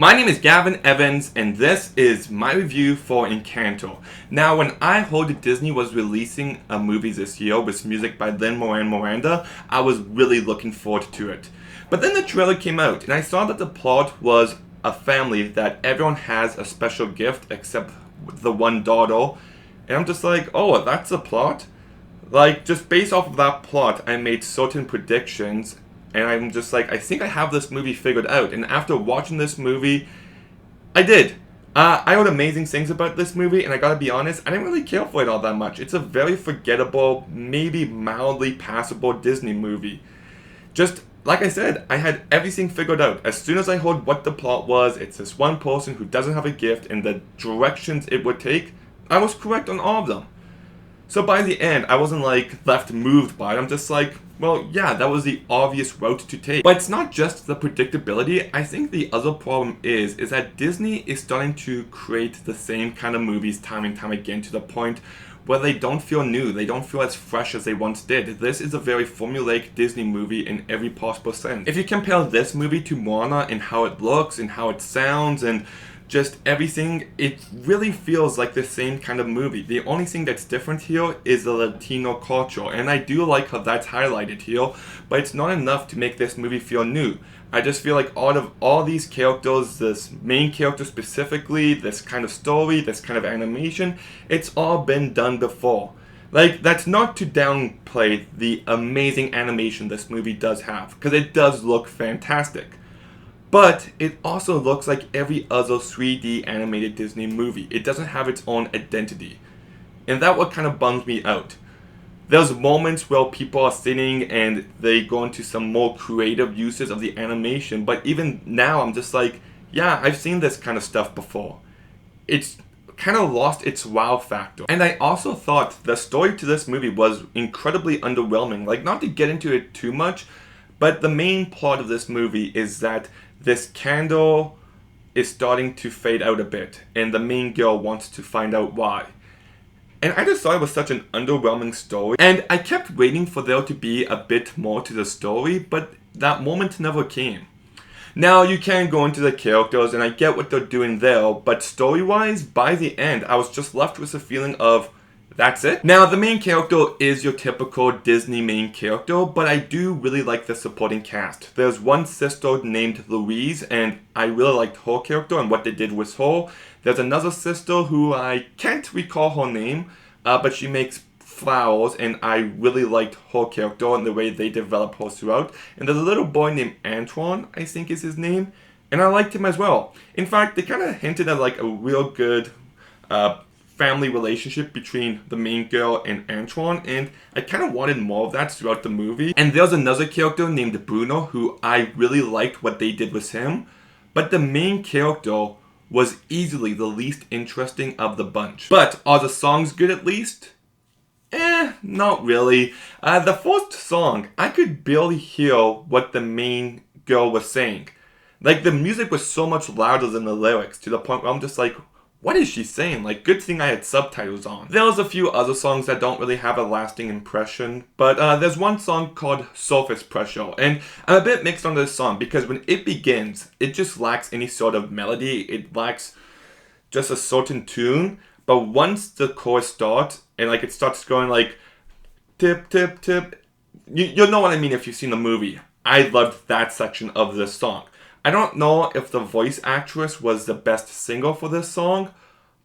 My name is Gavin Evans, and this is my review for Encanto. Now, when I heard Disney was releasing a movie this year with music by Lin-Manuel Miranda, I was really looking forward to it. But then the trailer came out, and I saw that the plot was a family that everyone has a special gift except the one daughter, and I'm just like, oh, that's a plot? Like, just based off of that plot, I made certain predictions, and I'm just like, I think I have this movie figured out. And after watching this movie, I did. I heard amazing things about this movie, and I gotta be honest, I didn't really care for it all that much. It's a very forgettable, maybe mildly passable Disney movie. Just like I said, I had everything figured out. As soon as I heard what the plot was, it's this one person who doesn't have a gift, and the directions it would take, I was correct on all of them. So by the end, I wasn't like left moved by it. I'm just like, well, yeah, that was the obvious route to take. But it's not just the predictability. I think the other problem is that Disney is starting to create the same kind of movies time and time again to the point where they don't feel new. They don't feel as fresh as they once did. This is a very formulaic Disney movie in every possible sense. If you compare this movie to Moana and how it looks and how it sounds and just everything, it really feels like the same kind of movie. The only thing that's different here is the Latino culture, and I do like how that's highlighted here, but it's not enough to make this movie feel new. I just feel like out of all these characters, this main character specifically, this kind of story, this kind of animation, it's all been done before. Like, that's not to downplay the amazing animation this movie does have, because it does look fantastic. But it also looks like every other 3D animated Disney movie. It doesn't have its own identity. And that what kind of bums me out. There's moments where people are sitting and they go into some more creative uses of the animation, but even now I'm just like, yeah, I've seen this kind of stuff before. It's kind of lost its wow factor. And I also thought the story to this movie was incredibly underwhelming. Like, not to get into it too much, but the main plot of this movie is that this candle is starting to fade out a bit, and the main girl wants to find out why. And I just thought it was such an underwhelming story, and I kept waiting for there to be a bit more to the story, but that moment never came. Now, you can go into the characters, and I get what they're doing there, but story-wise, by the end, I was just left with a feeling of, that's it? Now, the main character is your typical Disney main character, but I do really like the supporting cast. There's one sister named Louise, and I really liked her character and what they did with her. There's another sister who I can't recall her name, but she makes flowers, and I really liked her character and the way they develop her throughout. And there's a little boy named Antoine, I think is his name, and I liked him as well. In fact, they kind of hinted at like a real good family relationship between the main girl and Antoine, and I kind of wanted more of that throughout the movie. And there's another character named Bruno who I really liked what they did with him, but the main character was easily the least interesting of the bunch. But are the songs good at least? Not really. The first song, I could barely hear what the main girl was saying. Like, the music was so much louder than the lyrics, to the point where I'm just like, what is she saying? Like, good thing I had subtitles on. There's a few other songs that don't really have a lasting impression, but there's one song called Surface Pressure, and I'm a bit mixed on this song because when it begins, it just lacks any sort of melody. It lacks just a certain tune, but once the chorus starts, and like it starts going like, tip, tip, tip, you'll know what I mean if you've seen the movie. I loved that section of this song. I don't know if the voice actress was the best singer for this song,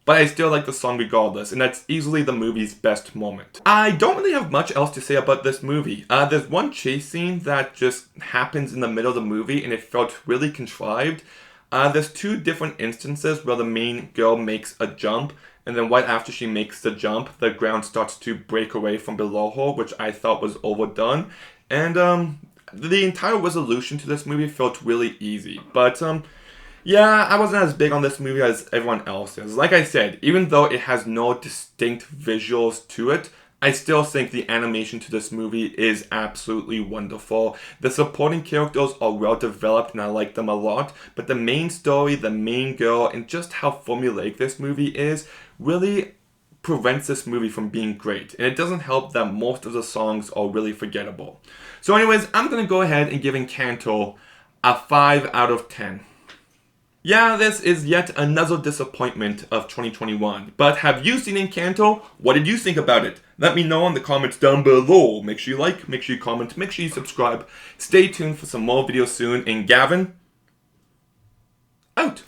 but I still like the song regardless, and that's easily the movie's best moment. I don't really have much else to say about this movie. There's one chase scene that just happens in the middle of the movie, and it felt really contrived. There's two different instances where the main girl makes a jump, and then right after she makes the jump, the ground starts to break away from below her, which I thought was overdone. And the entire resolution to this movie felt really easy. But yeah, I wasn't as big on this movie as everyone else is. Like I said, even though it has no distinct visuals to it, I still think the animation to this movie is absolutely wonderful. The supporting characters are well developed and I like them a lot, but the main story, the main girl, and just how formulaic this movie is really prevents this movie from being great. And it doesn't help that most of the songs are really forgettable. So anyways, I'm going to go ahead and give Encanto a 5 out of 10. Yeah, this is yet another disappointment of 2021. But have you seen Encanto? What did you think about it? Let me know in the comments down below. Make sure you like, make sure you comment, make sure you subscribe. Stay tuned for some more videos soon. And Gavin, out.